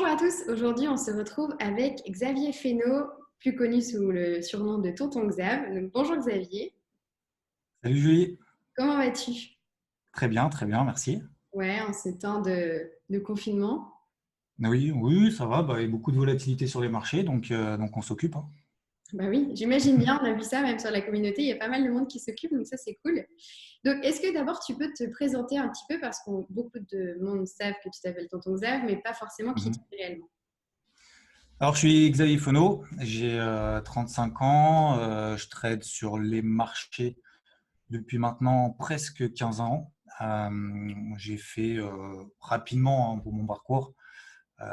Bonjour à tous, aujourd'hui on se retrouve avec Xavier Fesneau, plus connu sous le surnom de Tonton Xav. Donc, bonjour Xavier, Salut Julie. comment vas-tu? Très bien, merci. Ouais, en ces temps de confinement. Oui, oui, ça va. Il y a beaucoup de volatilité sur les marchés, donc on s'occupe, hein. Bah oui, j'imagine bien, on a vu ça même sur la communauté, il y a pas mal de monde qui s'occupe, donc ça c'est cool. Donc est-ce que d'abord tu peux te présenter un petit peu, parce que beaucoup de monde savent que tu t'appelles Tonton Xav, mais pas forcément qui tu Mhm. es réellement. Alors, je suis Xavier Fono, j'ai 35 ans, je trade sur les marchés depuis maintenant presque 15 ans. J'ai fait rapidement, hein, pour mon parcours,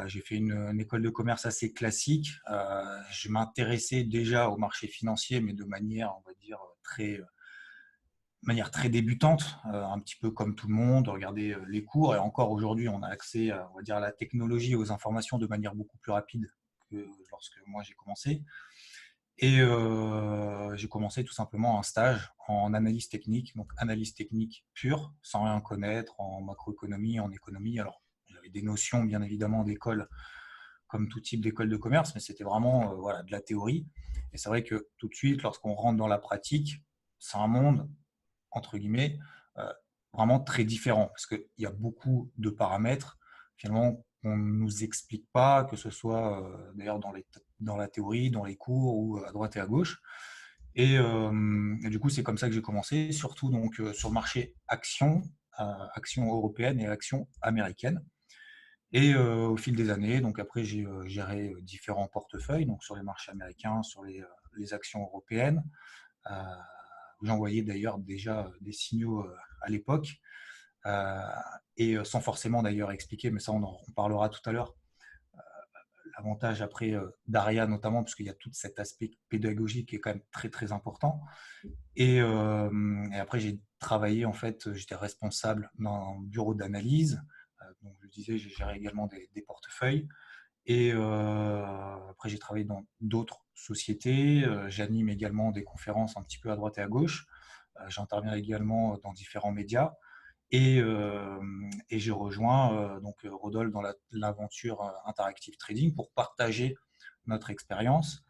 j'ai fait une école de commerce assez classique. Je m'intéressais déjà au marché financier, mais de manière, on va dire, de manière très débutante, un petit peu comme tout le monde, regarder les cours. Et encore aujourd'hui, on a accès à, on va dire, à la technologie et aux informations de manière beaucoup plus rapide que lorsque moi j'ai commencé. Et j'ai commencé tout simplement un stage en analyse technique, donc analyse technique pure, sans rien connaître en macroéconomie, en économie. Alors, j'avais des notions, bien évidemment, d'école, comme tout type d'école de commerce, mais c'était vraiment voilà, de la théorie. Et c'est vrai que tout de suite, lorsqu'on rentre dans la pratique, c'est un monde entre guillemets, euh, vraiment très différent parce qu'il y a beaucoup de paramètres finalement qu'on ne nous explique pas, que ce soit d'ailleurs dans la théorie, dans les cours ou à droite et à gauche. Et du coup, c'est comme ça que j'ai commencé, surtout donc sur le marché action, action européenne et action américaine. Et au fil des années, donc après, j'ai géré différents portefeuilles, donc sur les marchés américains, sur les actions européennes. Euh, J'envoyais d'ailleurs déjà des signaux à l'époque, euh, et sans forcément d'ailleurs expliquer, mais ça on parlera tout à l'heure, l'avantage après d'ARIA notamment, parce qu'il y a tout cet aspect pédagogique qui est quand même très très important. Et après j'ai travaillé, en fait, j'étais responsable d'un bureau d'analyse, donc je disais, j'ai géré également des portefeuilles. Et après, j'ai travaillé dans d'autres sociétés. J'anime également des conférences un petit peu à droite et à gauche. J'interviens également dans différents médias. Et j'ai rejoint donc Rodolphe dans l'aventure Interactive Trading pour partager notre expérience.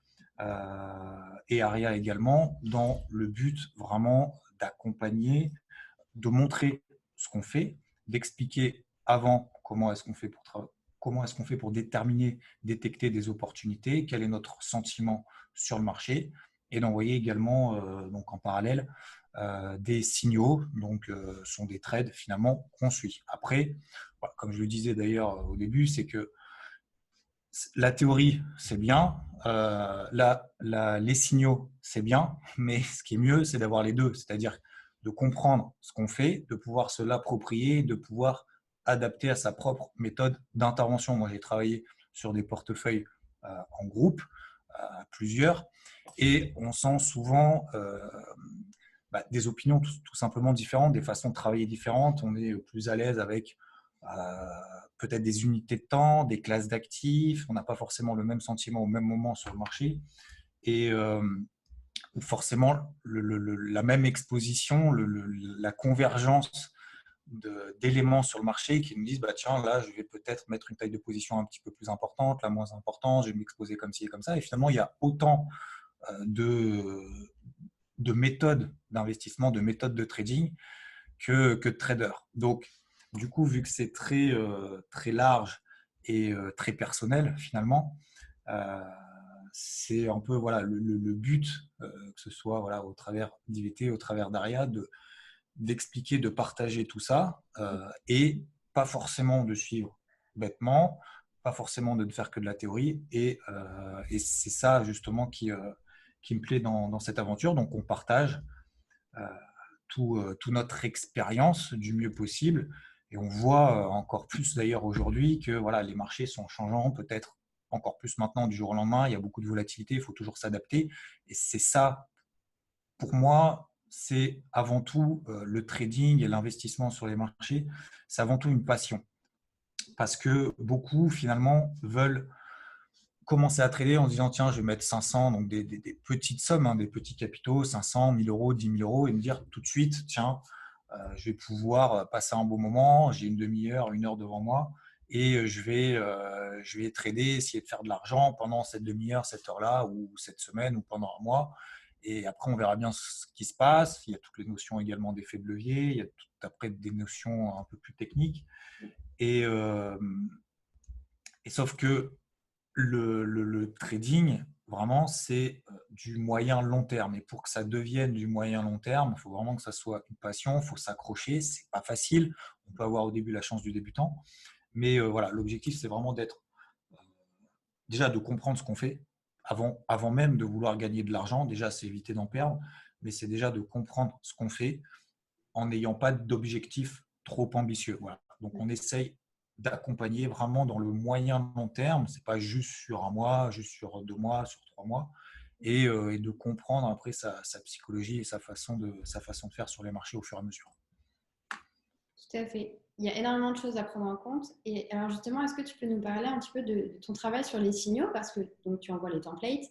Et Aria également, dans le but vraiment d'accompagner, de montrer ce qu'on fait, d'expliquer avant comment est-ce qu'on fait pour déterminer, détecter des opportunités, quel est notre sentiment sur le marché, et d'envoyer également donc en parallèle des signaux, donc sont des trades finalement qu'on suit. Après, voilà, comme je le disais d'ailleurs au début, c'est que la théorie, c'est bien, les signaux, c'est bien, mais ce qui est mieux, c'est d'avoir les deux, c'est-à-dire de comprendre ce qu'on fait, de pouvoir se l'approprier, de pouvoir adapter à sa propre méthode d'intervention. Moi, j'ai travaillé sur des portefeuilles en groupe, plusieurs, et on sent souvent des opinions tout simplement différentes, des façons de travailler différentes. On est plus à l'aise avec peut-être des unités de temps, des classes d'actifs. On n'a pas forcément le même sentiment au même moment sur le marché. Et forcément, la même exposition, la convergence d'éléments sur le marché qui nous disent bah, tiens, là, je vais peut-être mettre une taille de position un petit peu plus importante, la moins importante, je vais m'exposer comme ci et comme ça. Et finalement, il y a autant de, de méthodes d'investissement, de méthodes de trading que de traders. Donc, du coup, vu que c'est très large et très personnel finalement, euh, c'est un peu voilà, le but, que ce soit voilà, au travers d'IVT, au travers d'ARIA, d'expliquer, de partager tout ça, et pas forcément de suivre bêtement, pas forcément de ne faire que de la théorie. Et c'est ça justement qui me plaît dans cette aventure. Donc on partage euh, toute notre expérience du mieux possible. Et on voit encore plus d'ailleurs aujourd'hui que voilà, les marchés sont changeants, peut-être encore plus maintenant du jour au lendemain. Il y a beaucoup de volatilité, il faut toujours s'adapter. Et c'est ça, pour moi, c'est avant tout le trading et l'investissement sur les marchés, c'est avant tout une passion. Parce que beaucoup, finalement, veulent commencer à trader en se disant tiens, je vais mettre 500, donc des petites sommes, hein, des petits capitaux, 500, 1000 euros, 10 000 euros, et me dire tout de suite tiens, je vais pouvoir passer un bon moment, j'ai une demi-heure, une heure devant moi, et je vais trader, essayer de faire de l'argent pendant cette demi-heure, cette heure-là, ou cette semaine, ou pendant un mois. Et après, on verra bien ce qui se passe. Il y a toutes les notions également d'effet de levier. Il y a tout, après des notions un peu plus techniques. Et, euh, et sauf que le trading, vraiment, c'est du moyen long terme. Et pour que ça devienne du moyen long terme, il faut vraiment que ça soit une passion, il faut s'accrocher. C'est pas facile. On peut avoir au début la chance du débutant. Mais voilà, l'objectif, c'est vraiment d'être déjà de comprendre ce qu'on fait avant même de vouloir gagner de l'argent. Déjà, c'est éviter d'en perdre, mais c'est déjà de comprendre ce qu'on fait en n'ayant pas d'objectif trop ambitieux. Voilà. Donc, on essaye d'accompagner vraiment dans le moyen long terme. C'est pas juste sur un mois, juste sur 2 mois, sur 3 mois, et de comprendre après sa psychologie et sa façon de faire sur les marchés au fur et à mesure. Tout à fait. Il y a énormément de choses à prendre en compte. Et alors justement, est-ce que tu peux nous parler un petit peu de ton travail sur les signaux? Parce que donc, tu envoies les templates,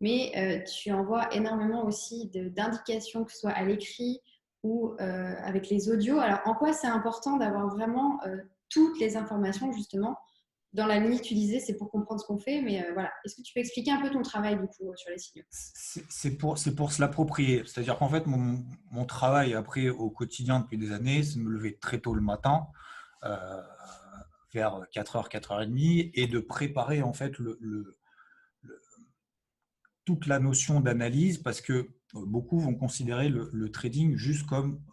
mais tu envoies énormément aussi d'indications, que ce soit à l'écrit ou avec les audios. Alors en quoi c'est important d'avoir vraiment toutes les informations justement dans la limite, tu disais, c'est pour comprendre ce qu'on fait, mais voilà. Est-ce que tu peux expliquer un peu ton travail du coup sur les signaux? C'est pour se l'approprier. C'est-à-dire qu'en fait, mon travail après au quotidien depuis des années, c'est de me lever très tôt le matin, euh, vers 4h, 4h30, et de préparer en fait le- toute la notion d'analyse, parce que beaucoup vont considérer le trading juste comme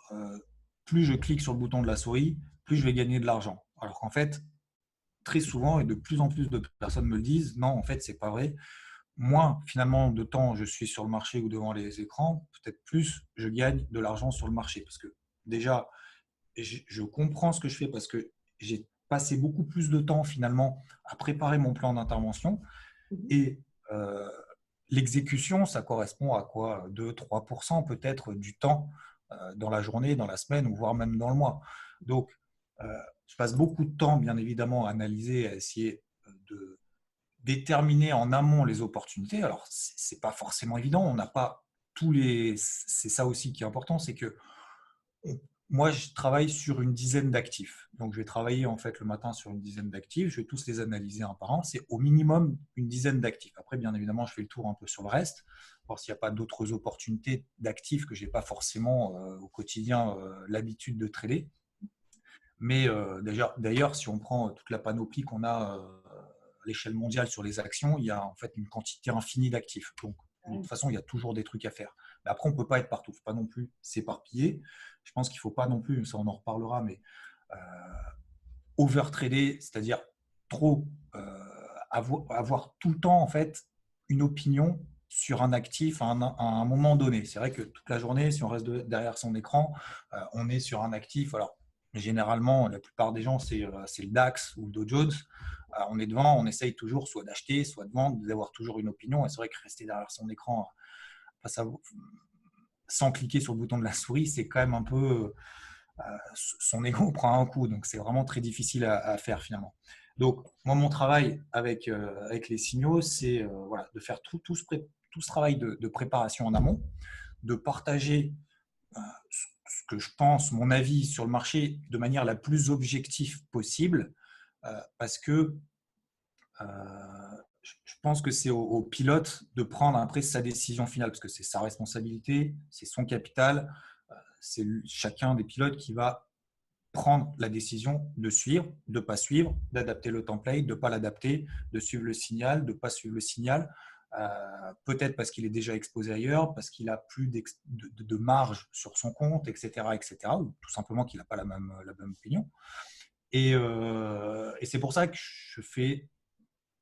plus je clique sur le bouton de la souris, plus je vais gagner de l'argent. Alors qu'en fait, très souvent, et de plus en plus de personnes me le disent, non, en fait, c'est pas vrai. Moins finalement de temps je suis sur le marché ou devant les écrans, peut-être plus je gagne de l'argent sur le marché. Parce que déjà, je comprends ce que je fais parce que j'ai passé beaucoup plus de temps finalement à préparer mon plan d'intervention. Mhm. Et euh, l'exécution, ça correspond à quoi? 2-3% peut-être du temps dans la journée, dans la semaine, ou voire même dans le mois. Donc, je passe beaucoup de temps, bien évidemment, à analyser, à essayer de déterminer en amont les opportunités. Alors, c'est pas forcément évident. On n'a pas tous les. C'est ça aussi qui est important, c'est que moi, je travaille sur une dizaine d'actifs. Donc, je vais travailler en fait le matin sur une dizaine d'actifs. Je vais tous les analyser un par un. C'est au minimum une dizaine d'actifs. Après, bien évidemment, je fais le tour un peu sur le reste, voir s'il n'y a pas d'autres opportunités d'actifs que je n'ai pas forcément au quotidien l'habitude de trader. Mais d'ailleurs, si on prend toute la panoplie qu'on a à l'échelle mondiale sur les actions, il y a en fait une quantité infinie d'actifs. Donc, de toute façon, il y a toujours des trucs à faire. Mais après, on ne peut pas être partout. Il ne faut pas non plus s'éparpiller. Je pense qu'il ne faut pas non plus, ça on en reparlera, mais euh, overtrader, c'est-à-dire trop avoir tout le temps en fait une opinion sur un actif à un moment donné. C'est vrai que toute la journée, si on reste derrière son écran, on est sur un actif. Alors, généralement, la plupart des gens, c'est le DAX ou le Dow Jones. On est devant, on essaye toujours soit d'acheter, soit de vendre, d'avoir toujours une opinion. Et c'est vrai que rester derrière son écran sans cliquer sur le bouton de la souris, c'est quand même un peu son ego prend un coup, donc c'est vraiment très difficile à faire finalement. Donc moi, mon travail avec les signaux, c'est voilà, de faire tout ce travail de préparation en amont, de partager ce que je pense, mon avis sur le marché de manière la plus objective possible, parce que je pense que c'est au pilote de prendre après sa décision finale, parce que c'est sa responsabilité, c'est son capital, c'est chacun des pilotes qui va prendre la décision de suivre, de ne pas suivre, d'adapter le template, de ne pas l'adapter, de suivre le signal, de ne pas suivre le signal. Peut-être parce qu'il est déjà exposé ailleurs, parce qu'il a plus de marge sur son compte, etc., etc., ou tout simplement qu'il n'a pas la même opinion. Et c'est pour ça que je fais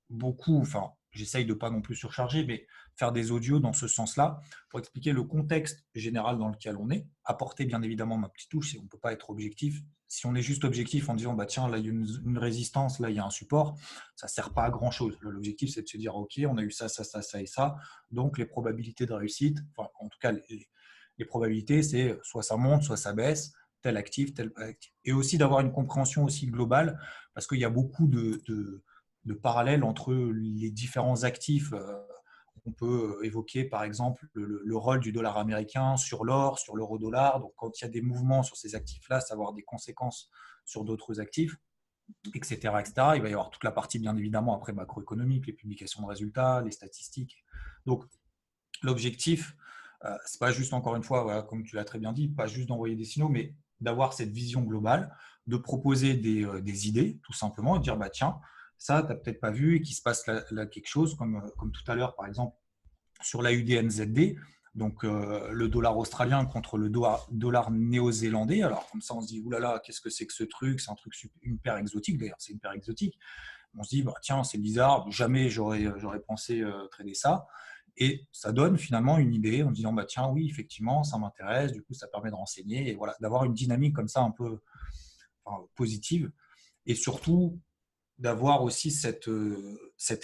beaucoup, enfin, j'essaye de pas non plus surcharger, mais faire des audios dans ce sens-là pour expliquer le contexte général dans lequel on est, apporter bien évidemment ma petite touche, on ne peut pas être objectif. Si on est juste objectif en disant, bah tiens, là il y a une résistance, là il y a un support, ça ne sert pas à grand-chose. L'objectif, c'est de se dire, ok, on a eu ça, ça, ça, ça et ça, donc les probabilités de réussite, enfin, en tout cas, les probabilités, c'est soit ça monte, soit ça baisse, tel actif, tel actif. Et aussi d'avoir une compréhension aussi globale, parce qu'il y a beaucoup de parallèles entre les différents actifs. On peut évoquer par exemple le rôle du dollar américain sur l'or, sur l'euro-dollar. Donc quand il y a des mouvements sur ces actifs-là, ça va avoir des conséquences sur d'autres actifs. etc., etc. Il va y avoir toute la partie, bien évidemment, après macroéconomique, les publications de résultats, les statistiques. Donc, l'objectif, c'est pas juste, encore une fois, voilà, comme tu l'as très bien dit, pas juste d'envoyer des signaux, mais d'avoir cette vision globale, de proposer des idées, tout simplement, et de dire, bah, tiens, ça, tu n'as peut-être pas vu, et qu'il se passe là quelque chose, comme tout à l'heure, par exemple, sur la UDNZD, donc le dollar australien contre le dollar néo-zélandais. Alors, comme ça, on se dit, oulala, qu'est-ce que c'est que ce truc? C'est un truc hyper exotique, d'ailleurs, c'est hyper exotique. On se dit, bah, tiens, c'est bizarre, jamais j'aurais pensé trader ça. Et ça donne finalement une idée en disant, bah, tiens, oui, effectivement, ça m'intéresse, du coup, ça permet de renseigner, et voilà, d'avoir une dynamique comme ça un peu positive. Et surtout, d'avoir aussi cet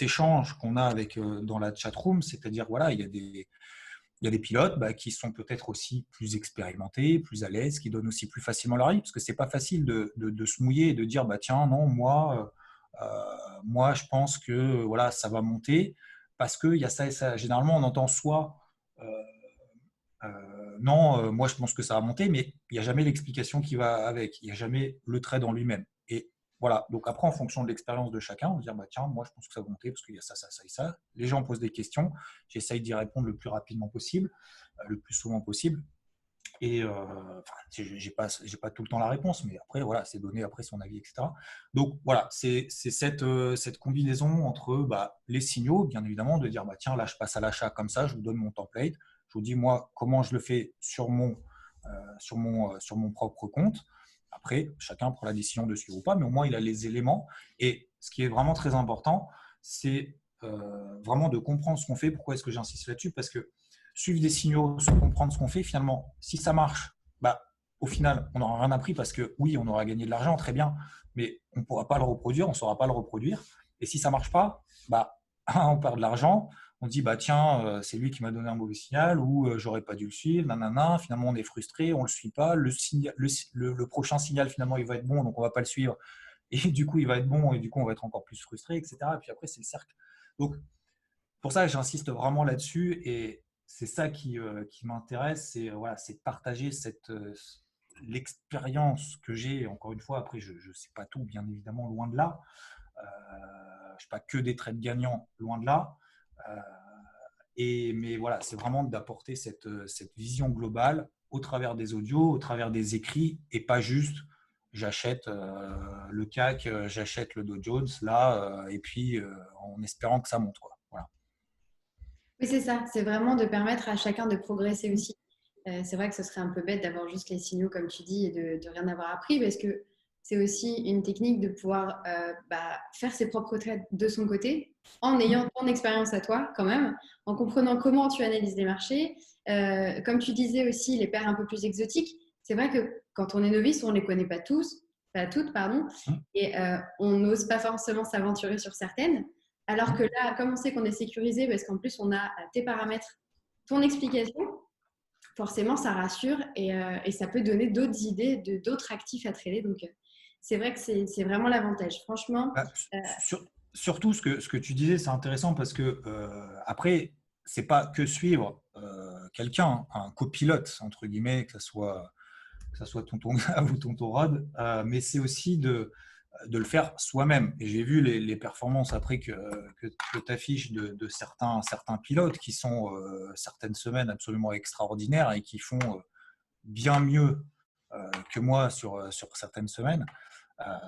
échange qu'on a dans la chat room, c'est-à-dire, voilà, il y a des pilotes qui sont peut-être aussi plus expérimentés, plus à l'aise, qui donnent aussi plus facilement leur avis, parce que c'est pas facile de se mouiller et de dire, bah, tiens, non, moi, je pense que voilà, ça va monter, parce qu'il y a ça et ça. Généralement, on entend soit euh, non, moi je pense que ça va monter, mais il n'y a jamais l'explication qui va avec, il n'y a jamais le trade en lui-même. Et voilà, donc après, en fonction de l'expérience de chacun, on va dire, bah, tiens, moi je pense que ça va monter parce qu'il y a ça, ça, ça et ça. Les gens posent des questions, j'essaye d'y répondre le plus rapidement possible, le plus souvent possible. Et j'ai pas tout le temps la réponse, mais après, voilà, c'est donner après son avis, etc. Donc voilà, c'est cette combinaison entre les signaux, bien évidemment, de dire, bah, tiens, là, je passe à l'achat comme ça, je vous donne mon template, je vous dis, moi, comment je le fais sur mon propre compte. Après, chacun prend la décision de suivre ou pas, mais au moins, il a les éléments. Et ce qui est vraiment très important, c'est vraiment de comprendre ce qu'on fait. Pourquoi est-ce que j'insiste là-dessus? Parce que suivre des signaux, se comprendre ce qu'on fait, finalement, si ça marche, au final, on n'aura rien appris parce que oui, on aura gagné de l'argent, très bien, mais on ne pourra pas le reproduire, on ne saura pas le reproduire. Et si ça ne marche pas, on perd de l'argent, on dit, tiens, c'est lui qui m'a donné un mauvais signal ou j'aurais pas dû le suivre, nanana. Finalement, on est frustré, on ne le suit pas. Le prochain signal, finalement, il va être bon, donc on ne va pas le suivre. Et du coup, il va être bon et du coup, on va être encore plus frustré, etc. Et puis après, c'est le cercle. Donc, pour ça, j'insiste vraiment là-dessus et c'est ça qui m'intéresse, c'est voilà, c'est de partager l'expérience que j'ai. Encore une fois, après, je ne sais pas tout, bien évidemment, loin de là. Je ne suis pas que des trades gagnants, loin de là. Euh, mais voilà, c'est vraiment d'apporter cette vision globale au travers des audios, au travers des écrits et pas juste j'achète le CAC, j'achète le Dow Jones là, et puis en espérant que ça monte, quoi. Voilà. Oui, c'est ça. C'est vraiment de permettre à chacun de progresser aussi. C'est vrai que ce serait un peu bête d'avoir juste les signaux, comme tu dis, et de rien avoir appris, parce que c'est aussi une technique de pouvoir faire ses propres trades de son côté, en ayant ton expérience à toi quand même, en comprenant comment tu analyses les marchés. Comme tu disais aussi, les paires un peu plus exotiques, c'est vrai que quand on est novice, on ne les connaît pas tous, pas toutes, pardon, et on n'ose pas forcément s'aventurer sur certaines. Alors que là, comme on sait qu'on est sécurisé, parce qu'en plus on a tes paramètres, ton explication, forcément ça rassure et ça peut donner d'autres idées de d'autres actifs à trader. Donc c'est vrai que c'est vraiment l'avantage. Franchement, Bah, euh, surtout, ce que tu disais, c'est intéressant parce que après, c'est pas que suivre quelqu'un, un copilote, entre guillemets, que ça soit tonton Gav ou tonton Rod, mais c'est aussi de le faire soi-même. Et j'ai vu les performances après que tu affiches de certains pilotes qui sont certaines semaines absolument extraordinaires et qui font bien mieux que moi sur certaines semaines.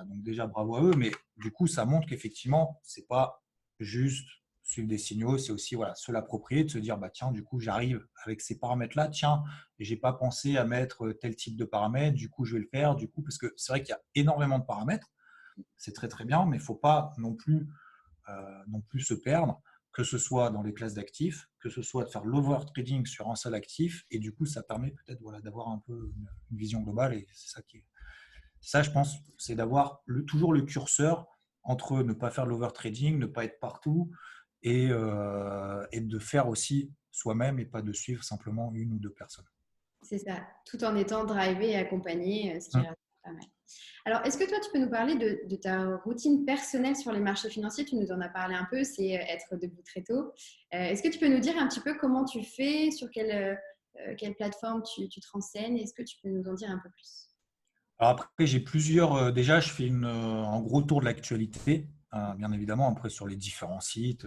Donc déjà, bravo à eux, mais du coup, ça montre qu'effectivement, c'est pas juste suivre des signaux, c'est aussi voilà, se l'approprier, de se dire, tiens, du coup, j'arrive avec ces paramètres-là, tiens, et j'ai pas pensé à mettre tel type de paramètres, du coup, je vais le faire, du coup, parce que c'est vrai qu'il y a énormément de paramètres, c'est très très bien, mais il ne faut pas non plus se perdre, que ce soit dans les classes d'actifs, que ce soit de faire l'overtrading sur un seul actif, et du coup, ça permet peut-être voilà, d'avoir un peu une vision globale, et c'est ça qui est ça, je pense, c'est d'avoir toujours le curseur entre ne pas faire de l'overtrading, ne pas être partout et de faire aussi soi-même et pas de suivre simplement une ou deux personnes. c'est ça, tout en étant drivé et accompagné, ce qui Hum. reste pas mal. Alors, est-ce que toi, tu peux nous parler de ta routine personnelle sur les marchés financiers? Tu nous en as parlé un peu, c'est être debout très tôt. Est-ce que tu peux nous dire un petit peu comment tu fais, sur quelle plateforme tu te renseignes? Est-ce que tu peux nous en dire un peu plus? Alors après, j'ai plusieurs. Déjà, je fais un gros tour de l'actualité, bien évidemment, après sur les différents sites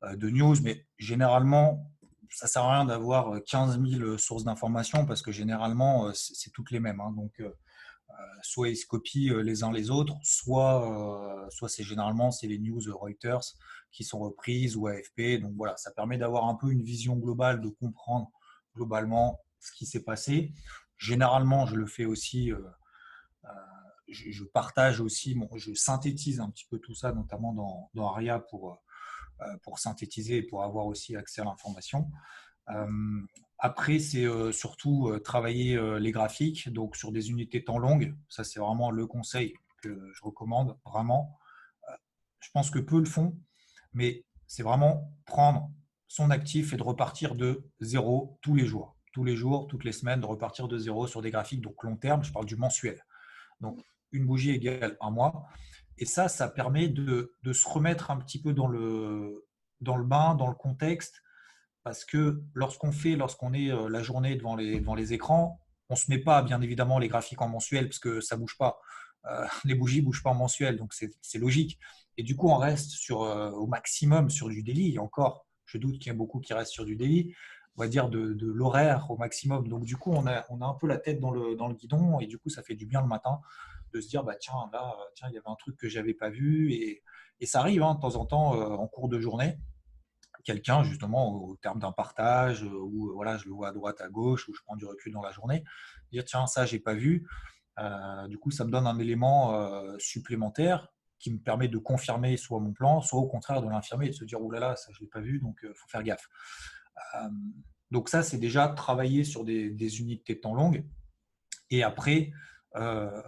de news, mais généralement, ça sert à rien d'avoir 15 000 sources d'informations parce que généralement, c'est toutes les mêmes, hein. Donc, soit ils se copient les uns les autres, soit c'est généralement c'est les news Reuters qui sont reprises ou AFP. Donc voilà, ça permet d'avoir un peu une vision globale, de comprendre globalement ce qui s'est passé. Généralement, je le fais aussi. Je partage aussi, je synthétise un petit peu tout ça, notamment dans Aria pour synthétiser et pour avoir aussi accès à l'information. Après, c'est surtout travailler les graphiques, donc sur des unités temps longues. Ça, c'est vraiment le conseil que je recommande vraiment. Je pense que peu le font, mais c'est vraiment prendre son actif et de repartir de zéro tous les jours. Tous les jours, toutes les semaines, de repartir de zéro sur des graphiques, donc long terme, je parle du mensuel. Donc, une bougie égale un mois. Et ça permet de se remettre un petit peu dans le bain, dans le contexte, parce que lorsqu'on est la journée devant les écrans, on ne se met pas, bien évidemment, les graphiques en mensuel, parce que ça ne bouge pas. Les bougies ne bougent pas en mensuel, donc c'est logique. Et du coup, on reste au maximum sur du daily. Et encore, je doute qu'il y ait beaucoup qui restent sur du daily, on va dire de l'horaire au maximum. Donc, du coup, on a un peu la tête dans le guidon, et du coup, ça fait du bien le matin de se dire, bah, tiens, là, tiens, il y avait un truc que je n'avais pas vu. Et ça arrive hein, de temps en temps en cours de journée quelqu'un justement au terme d'un partage où voilà, je le vois à droite, à gauche, où je prends du recul dans la journée, dire tiens, ça, j'ai pas vu. Du coup, ça me donne un élément supplémentaire qui me permet de confirmer soit mon plan, soit au contraire de l'infirmer et de se dire, oh là là, ça, je l'ai pas vu, donc il faut faire gaffe. Euh, donc ça, c'est déjà travailler sur des unités de temps longues. Et après, euh,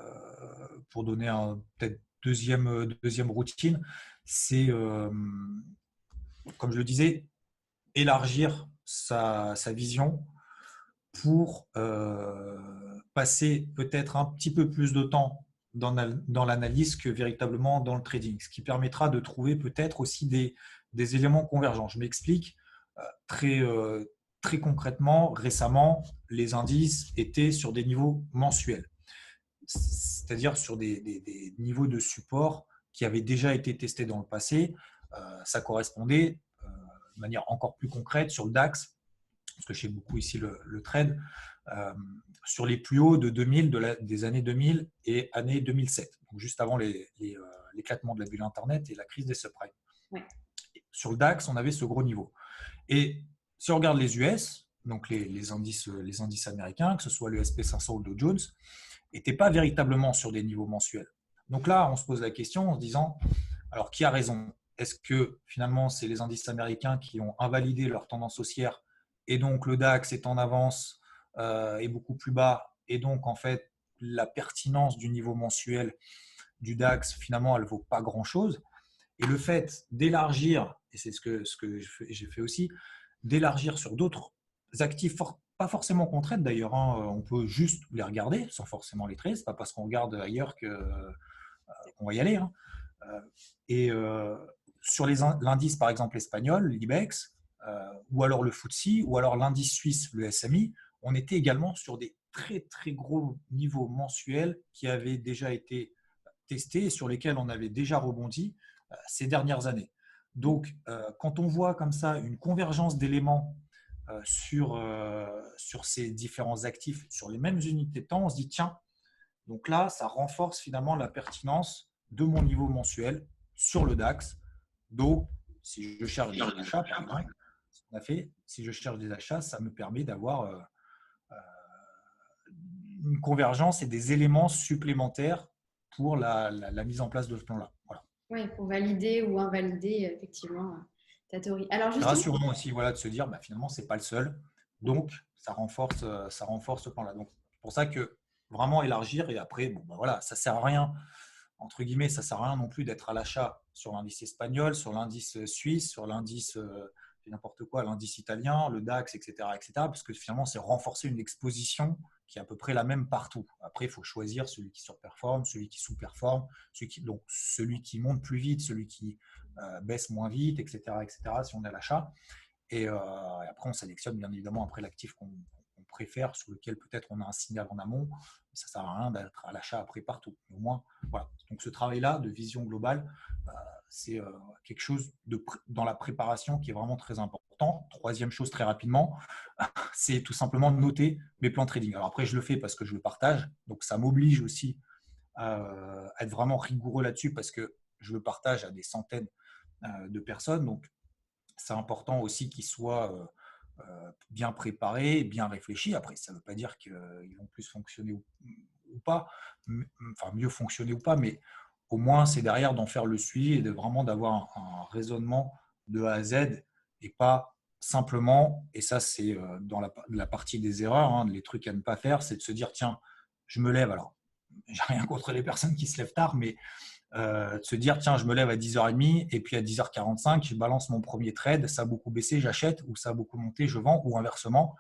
pour donner un peut-être deuxième routine, c'est, comme je le disais, élargir sa vision pour passer peut-être un petit peu plus de temps dans l'analyse que véritablement dans le trading, ce qui permettra de trouver peut-être aussi des éléments convergents. Je m'explique très, très concrètement. Récemment, les indices étaient sur des niveaux mensuels, c'est-à-dire sur des niveaux de support qui avaient déjà été testés dans le passé. Ça correspondait de manière encore plus concrète sur le DAX, parce que je fais beaucoup ici le trade, euh, sur les plus hauts de 2000, des années 2000 et années 2007, donc juste avant l'éclatement de la bulle Internet et la crise des subprimes. Ouais. Sur le DAX, on avait ce gros niveau. Et si on regarde les US, donc les indices américains, que ce soit le SP500 ou le Dow Jones, n'étaient pas véritablement sur des niveaux mensuels. Donc là, on se pose la question en se disant, alors qui a raison? Est-ce que finalement, c'est les indices américains qui ont invalidé leur tendance haussière et donc le DAX est en avance est beaucoup plus bas et donc en fait la pertinence du niveau mensuel du DAX finalement elle vaut pas grand-chose, et le fait d'élargir, et c'est ce que j'ai fait aussi, d'élargir sur d'autres actifs pas forcément qu'on traite d'ailleurs, hein, on peut juste les regarder sans forcément les traiter, c'est pas parce qu'on regarde ailleurs qu'on va y aller, hein. Et sur l'indice par exemple espagnol, l'IBEX, ou alors le FTSE, ou alors l'indice suisse, le SMI, on était également sur des très très gros niveaux mensuels qui avaient déjà été testés et sur lesquels on avait déjà rebondi ces dernières années. Donc, quand on voit comme ça une convergence d'éléments sur ces différents actifs, sur les mêmes unités de temps, on se dit tiens, donc là, ça renforce finalement la pertinence de mon niveau mensuel sur le DAX. Donc, si je cherche des achats, par exemple, ce qu'on a fait, si je cherche des achats, ça me permet d'avoir une convergence et des éléments supplémentaires pour la mise en place de ce plan-là. Voilà. Oui, pour valider ou invalider effectivement ta théorie. Alors C'est justement, rassurant aussi voilà, de se dire bah, finalement, ce n'est pas le seul. Donc, ça renforce ce plan-là. Donc, c'est pour ça que vraiment élargir et après, bon, bah, voilà, ça ne sert à rien entre guillemets, ça ne sert à rien non plus d'être à l'achat sur l'indice espagnol, sur l'indice suisse, sur l'indice n'importe quoi, l'indice italien, le DAX, etc., etc., parce que finalement, c'est renforcer une exposition qui est à peu près la même partout. Après, il faut choisir celui qui surperforme, celui qui sous-performe, donc celui qui monte plus vite, celui qui baisse moins vite, etc., etc., si on est à l'achat. Et après, on sélectionne bien évidemment après l'actif qu'on préfère, sur lequel peut-être on a un signal en amont. Ça ne sert à rien d'être à l'achat après partout. Mais au moins, voilà. Donc ce travail-là de vision globale, c'est quelque chose dans la préparation qui est vraiment très important. Troisième chose très rapidement, c'est tout simplement noter mes plans de trading. Alors après, je le fais parce que je le partage. Donc ça m'oblige aussi à être vraiment rigoureux là-dessus parce que je le partage à des centaines de personnes. Donc c'est important aussi qu'ils soient bien préparés, bien réfléchis. Après, ça ne veut pas dire qu'ils vont plus fonctionner ou pas, enfin mieux fonctionner ou pas, mais au moins c'est derrière d'en faire le suivi et de vraiment d'avoir un raisonnement de A à Z et pas simplement, et ça c'est dans la partie des erreurs, hein, les trucs à ne pas faire, c'est de se dire tiens, je me lève, alors j'ai rien contre les personnes qui se lèvent tard, mais de se dire tiens, je me lève à 10h30 et puis à 10h45, je balance mon premier trade, ça a beaucoup baissé, j'achète, ou ça a beaucoup monté, je vends, ou inversement,